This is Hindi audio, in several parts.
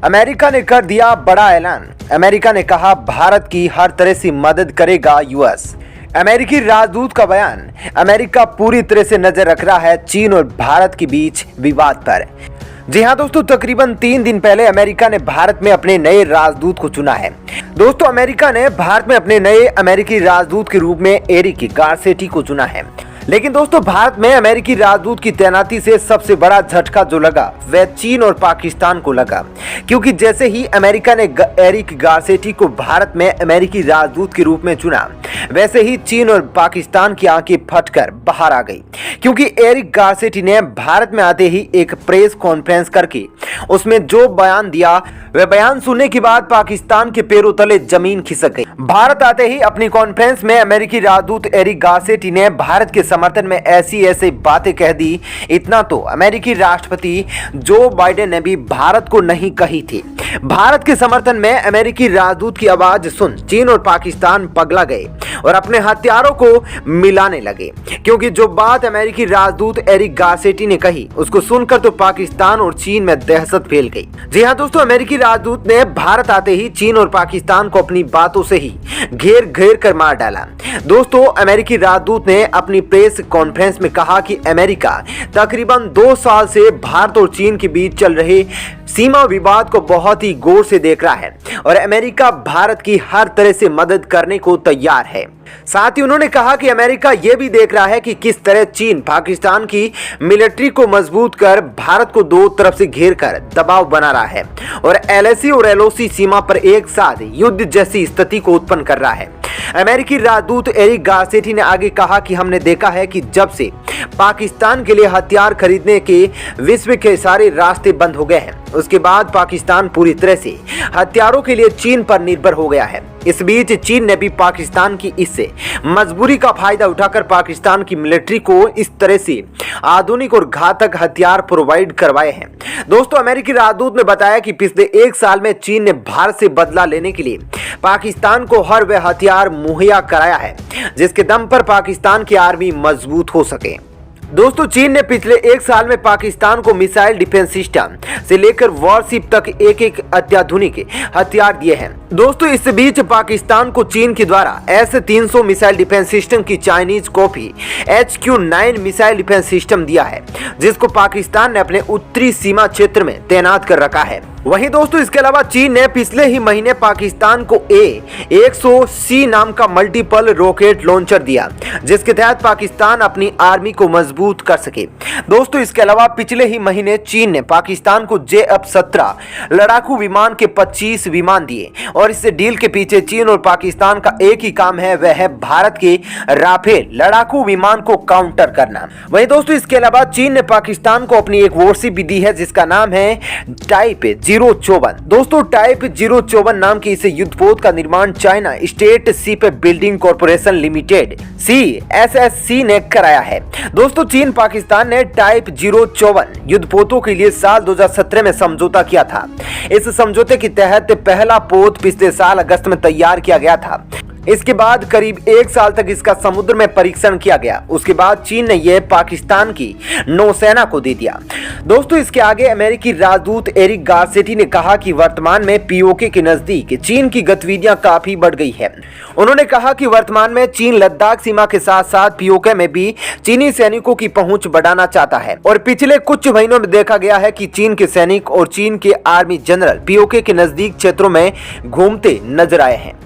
अमेरिका ने कर दिया बड़ा ऐलान। अमेरिका ने कहा भारत की हर तरह से मदद करेगा यूएस। अमेरिकी राजदूत का बयान। अमेरिका पूरी तरह से नजर रख रहा है चीन और भारत के बीच विवाद पर। जी हां दोस्तों, तकरीबन 3 दिन पहले अमेरिका ने भारत में अपने नए राजदूत को चुना है। दोस्तों, अमेरिका ने भारत में अपने नए अमेरिकी राजदूत के रूप में एरिक गारसेटी को चुना है। लेकिन दोस्तों, भारत में अमेरिकी राजदूत की तैनाती से सबसे बड़ा झटका जो लगा वह चीन और पाकिस्तान को लगा, क्योंकि जैसे ही अमेरिका ने एरिक गारसेटी को भारत में अमेरिकी राजदूत के रूप में चुना, वैसे ही चीन और पाकिस्तान की आंखें फटकर बाहर आ गई, क्योंकि एरिक गारसेटी ने भारत में आते ही एक प्रेस कॉन्फ्रेंस करके उसमें जो बयान दिया, वह बयान सुनने के बाद पाकिस्तान के पैरों तले जमीन खिसक गई। भारत आते ही अपनी कॉन्फ्रेंस में अमेरिकी राजदूत एरिक गारसेटी ने भारत के समर्थन में ऐसी बातें कह दी। इतना तो अमेरिकी राष्ट्रपति जो बाइडेन ने भी भारत को नहीं कही थी। भारत के समर्थन में अमेरिकी राजदूत की आवाज सुन चीन और पाकिस्तान पगला गए और अपने हथियारों को मिलाने लगे, क्योंकि जो बात अमेरिकी राजदूत एरिक गारसेटी ने कही उसको सुनकर तो पाकिस्तान और चीन में दहशत फैल गई। जी हां दोस्तों, अमेरिकी राजदूत ने भारत आते ही चीन और पाकिस्तान को अपनी बातों से ही घेर घेर कर मार डाला। दोस्तों, अमेरिकी राजदूत ने अपनी प्रेस कॉन्फ्रेंस में कहा कि अमेरिका तकरीबन 2 साल से भारत और चीन के बीच चल रहे सीमा विवाद को बहुत ही गौर से देख रहा है और अमेरिका भारत की हर तरह से मदद करने को तैयार है। साथ ही उन्होंने कहा कि अमेरिका यह भी देख रहा है कि किस तरह चीन पाकिस्तान की मिलिट्री को मजबूत कर भारत को दो तरफ से घेर कर दबाव बना रहा है और एलएसी और एलओसी सीमा पर एक साथ युद्ध जैसी स्थिति को उत्पन्न कर रहा है। अमेरिकी राजदूत एरिक गारसेटी ने आगे कहा कि हमने देखा है कि जब से पाकिस्तान के लिए हथियार खरीदने के विश्व के सारे रास्ते बंद हो गए हैं, उसके बाद पाकिस्तान पूरी तरह से हथियारों के लिए चीन पर निर्भर हो गया है। इस बीच चीन ने भी पाकिस्तान की इससे मजबूरी का फायदा उठाकर पाकिस्तान की मिलिट्री को इस तरह से आधुनिक और घातक हथियार प्रोवाइड करवाए हैं। दोस्तों, अमेरिकी राजदूत ने बताया कि पिछले 1 साल में चीन ने भारत से बदला लेने के लिए पाकिस्तान को हर वह हथियार मुहैया कराया है जिसके दम पर पाकिस्तान की आर्मी मजबूत हो सके। दोस्तों, चीन ने पिछले 1 साल में पाकिस्तान को मिसाइल डिफेंस सिस्टम से लेकर वॉरशिप तक एक अत्याधुनिक हथियार दिए हैं। दोस्तों, इस बीच पाकिस्तान को चीन के द्वारा S-300 मिसाइल डिफेंस सिस्टम की Chinese copy HQ-9 missile defence system दिया है, जिसको पाकिस्तान ने अपने उत्तरी सीमा क्षेत्र में तैनात कर रखा है। वहीं दोस्तों, इसके अलावा चीन ने पिछले ही महीने पाकिस्तान को A-100C नाम का मल्टीपल रॉकेट लॉन्चर दिया, जिसके तहत पाकिस्तान अपनी आर्मी को मजबूत कर सके। दोस्तों, इसके अलावा पिछले ही महीने चीन ने पाकिस्तान को JF-17 लड़ाकू विमान के 25 विमान दिए और इस डील के पीछे चीन और पाकिस्तान का एक ही काम है, वह है भारत के राफेल लड़ाकू विमान को काउंटर करना। वहीं दोस्तों, इसके अलावा चीन ने पाकिस्तान को अपनी एक वॉरशिप भी दी है, जिसका नाम है टाइप 054। दोस्तों, टाइप 054 नाम की इस युद्धपोत का निर्माण China state ship building corporation limited CSSC ने कराया है। दोस्तों, चीन पाकिस्तान ने टाइप 054 युद्धपोतों के लिए साल 2017 में समझौता किया था। इस समझौते के तहत पहला पोत पिछले साल अगस्त में तैयार किया गया था। इसके बाद करीब 1 साल तक इसका समुद्र में परीक्षण किया गया। उसके बाद चीन ने यह पाकिस्तान की नौसेना को दे दिया। दोस्तों, इसके आगे अमेरिकी राजदूत एरिक गारसेटी ने कहा कि वर्तमान में पीओके के नजदीक चीन की गतिविधियां काफी बढ़ गई है। उन्होंने कहा कि वर्तमान में चीन लद्दाख सीमा के साथ साथ पीओके में भी चीनी सैनिकों की पहुंच बढ़ाना चाहता है और पिछले कुछ महीनों में देखा गया है कि चीन के सैनिक और चीन के आर्मी जनरल पीओके के नजदीक क्षेत्रों में घूमते नजर आए हैं।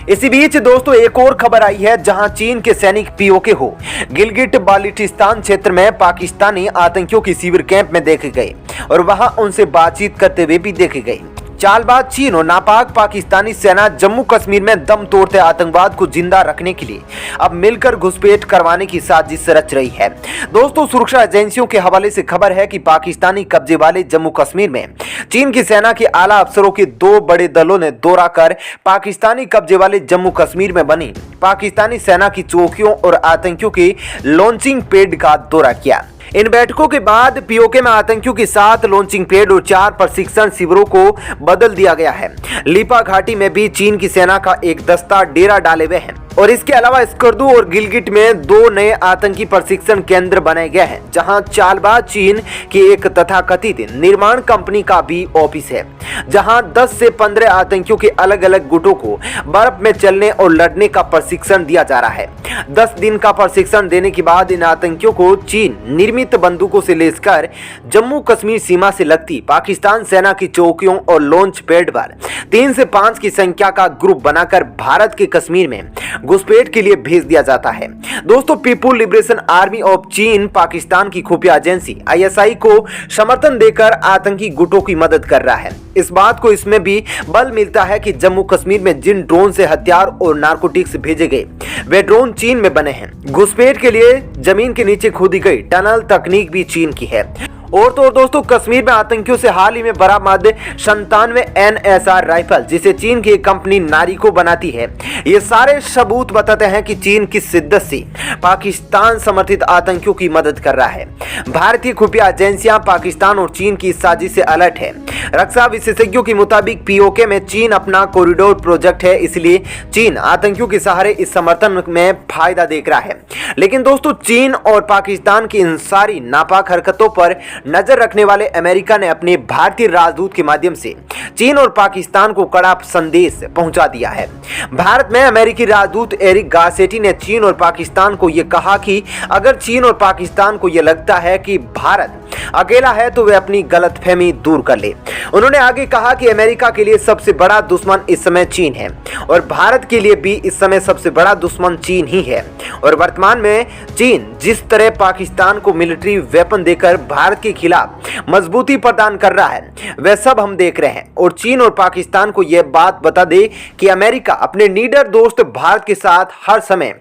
इसी बीच दोस्तों, एक और खबर आई है जहां चीन के सैनिक पीओके हो गिलगिट बाल्टिस्तान क्षेत्र में पाकिस्तानी आतंकियों की शिविर कैंप में देखे गए और वहां उनसे बातचीत करते हुए भी देखे गए। चालबाज चीन और नापाक पाकिस्तानी सेना जम्मू कश्मीर में दम तोड़ते आतंकवाद को जिंदा रखने के लिए अब मिलकर घुसपैठ करवाने की साजिश रच रही है। दोस्तों, सुरक्षा एजेंसियों के हवाले से खबर है कि पाकिस्तानी कब्जे वाले जम्मू कश्मीर में चीन की सेना के आला अफसरों के 2 बड़े दलों ने दौरा कर पाकिस्तानी कब्जे वाले जम्मू कश्मीर में बनी पाकिस्तानी सेना की चौकियों और आतंकियों के लॉन्चिंग पैड का दौरा किया। इन बैठकों के बाद पीओके में आतंकियों के साथ लॉन्चिंग पैड और 4 प्रशिक्षण शिविरों को बदल दिया गया है। लीपा घाटी में भी चीन की सेना का एक दस्ता डेरा डाले हुए है। और इसके अलावा स्कर्दू और गिलगिट में 2 नए आतंकी प्रशिक्षण केंद्र बनाए गए हैं, जहां चालबाज चीन की एक तथाकथित निर्माण कंपनी का भी ऑफिस है, जहां 10 से 15 आतंकियों के अलग अलग गुटों को बर्फ में चलने और लड़ने का प्रशिक्षण दिया जा रहा है। 10 दिन का प्रशिक्षण देने के बाद इन आतंकियों को चीन निर्मित बंदूकों से लेकर जम्मू कश्मीर सीमा से लगती पाकिस्तान सेना की चौकियों और लॉन्च पैड पर 3 से 5 की संख्या का ग्रुप बनाकर भारत के कश्मीर में घुसपैठ के लिए भेज दिया जाता है। दोस्तों, पीपुल लिबरेशन आर्मी ऑफ चीन पाकिस्तान की खुफिया एजेंसी ISI को समर्थन देकर आतंकी गुटों की मदद कर रहा है। इस बात को इसमें भी बल मिलता है कि जम्मू कश्मीर में जिन ड्रोन से हथियार और नारकोटिक्स भेजे गए वे ड्रोन चीन में बने हैं। घुसपैठ के लिए जमीन के नीचे खोदी गई टनल तकनीक भी चीन की है। और तो दोस्तों, कश्मीर में आतंकियों से हाल ही में बरामद 97 NSR राइफल, जिसे चीन की एक कंपनी नारिको बनाती है, ये सारे सबूत बताते हैं कि चीन किस शिद्दत से पाकिस्तान समर्थित आतंकियों की मदद कर रहा है। भारतीय खुफिया एजेंसियां पाकिस्तान और चीन की साजिश से अलर्ट है। रक्षा विशेषज्ञों के मुताबिक POK में चीन अपना कॉरिडोर प्रोजेक्ट है, इसलिए चीन आतंकियों के सहारे इस समर्थन में फायदा देख रहा है। लेकिन दोस्तों, चीन और पाकिस्तान की इन सारी नापाक हरकतों पर नजर रखने वाले अमेरिका ने अपने भारतीय राजदूत के माध्यम से चीन और पाकिस्तान को कड़ा संदेश पहुंचा दिया है। भारत में अमेरिकी राजदूत एरिक गारसेटी ने चीन और पाकिस्तान को यह कहा कि अगर चीन और पाकिस्तान को यह लगता है कि भारत अकेला है तो वे अपनी गलतफहमी दूर कर ले। उन्होंने आगे कहा कि अमेरिका के लिए सबसे बड़ा दुश्मन इस समय चीन है और भारत के लिए भी इस समय सबसे बड़ा दुश्मन चीन ही है। और वर्तमान में चीन जिस तरह पाकिस्तान को मिलिट्री वेपन देकर भारत के खिलाफ मजबूती प्रदान कर रहा है, वह सब हम देख रहे हैं। और चीन और पाकिस्तान को यह बात बता दे कि अमेरिका अपने निडर दोस्त भारत के साथ हर समय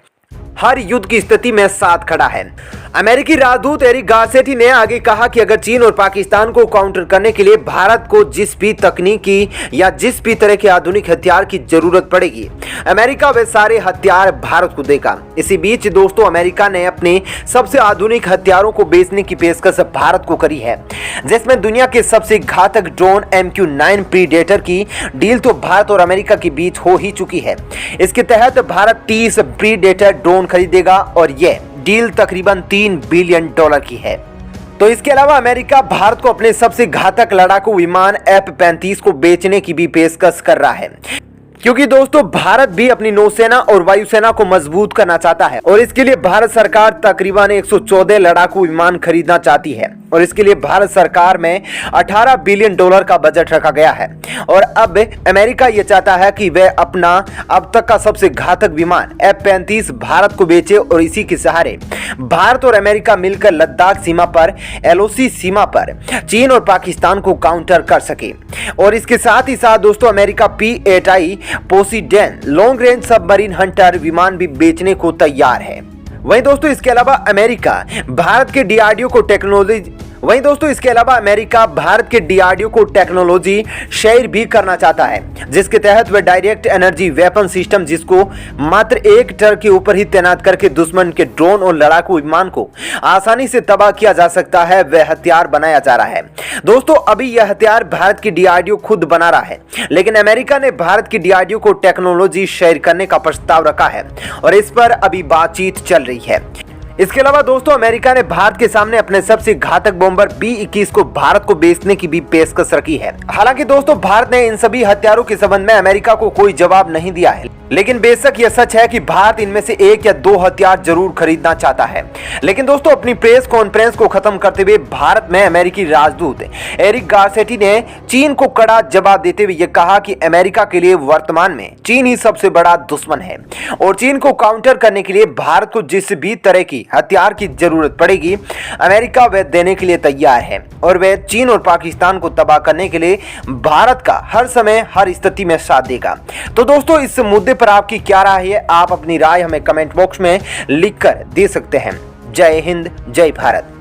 हर युद्ध की स्थिति में साथ खड़ा है। अमेरिकी राजदूत एरिक गारसेटी ने आगे कहा कि अगर चीन और पाकिस्तान को काउंटर करने के लिए भारत को जिस भी तकनीकी या जिस भी तरह के आधुनिक हथियार की जरूरत पड़ेगी, अमेरिका वे सारे हथियार भारत को देगा। इसी बीच दोस्तों, अमेरिका ने अपने सबसे आधुनिक हथियारों को बेचने की पेशकश भारत को करी है, जिसमें दुनिया के सबसे घातक ड्रोन MQ-9 प्रीडेटर की डील तो भारत और अमेरिका के बीच हो ही चुकी है। इसके तहत भारत 30 प्रीडेटर ड्रोन खरीदेगा और यह डील तकरीबन $3 बिलियन की है। तो इसके अलावा अमेरिका भारत को अपने सबसे घातक लड़ाकू विमान F-35 को बेचने की भी पेशकश कर रहा है, क्योंकि दोस्तों भारत भी अपनी नौसेना और वायुसेना को मजबूत करना चाहता है और इसके लिए भारत सरकार तकरीबन 114 लड़ाकू विमान खरीदना चाहती है। और इसके लिए भारत सरकार में $18 बिलियन का बजट रखा गया है। और अब अमेरिका ये चाहता है कि वह अपना अब तक का सबसे घातक विमान F-35 भारत को बेचे और इसी के सहारे भारत और अमेरिका मिलकर लद्दाख सीमा पर LOC सीमा पर चीन और पाकिस्तान को काउंटर कर सके। और इसके साथ ही साथ दोस्तों, America P-8I Poseidon long range submarine hunter विमान भी बेचने को तैयार है। वहीं दोस्तों, इसके अलावा अमेरिका भारत के DRDO को टेक्नोलॉजी शेयर भी करना चाहता है, जिसके तहत वह डायरेक्ट एनर्जी वेपन सिस्टम, जिसको मात्र एक टर्क के ऊपर ही तैनात करके दुश्मन के ड्रोन और लड़ाकू विमान को आसानी से तबाह किया जा सकता है, वह हथियार बनाया जा रहा है। दोस्तों, अभी यह हथियार भारत की DRDO खुद बना रहा है, लेकिन अमेरिका ने भारत की DRDO को टेक्नोलॉजी शेयर करने का प्रस्ताव रखा है और इस पर अभी बातचीत चल रही है। इसके अलावा दोस्तों, अमेरिका ने भारत के सामने अपने सबसे घातक बॉम्बर B-21 को भारत को बेचने की भी पेशकश रखी है। हालांकि दोस्तों, भारत ने इन सभी हथियारों के संबंध में अमेरिका को कोई जवाब नहीं दिया है, लेकिन बेशक यह सच है कि भारत इनमें से 1 या 2 हथियार जरूर खरीदना चाहता है। लेकिन दोस्तों, अपनी प्रेस कॉन्फ्रेंस को खत्म करते हुए भारत में अमेरिकी राजदूत एरिक गारसेटी ने चीन को कड़ा जवाब देते हुए यह कहा कि अमेरिका के लिए वर्तमान में चीन ही सबसे बड़ा दुश्मन है और चीन को काउंटर करने के लिए भारत को जिस भी तरह की हथियार की जरूरत पड़ेगी, अमेरिका वह देने के लिए तैयार है और वह चीन और पाकिस्तान को तबाह करने के लिए भारत का हर समय हर स्थिति में साथ देगा। तो दोस्तों, इस मुद्दे पर आपकी क्या राय है? आप अपनी राय हमें कमेंट बॉक्स में लिखकर दे सकते हैं। जय हिंद, जय भारत।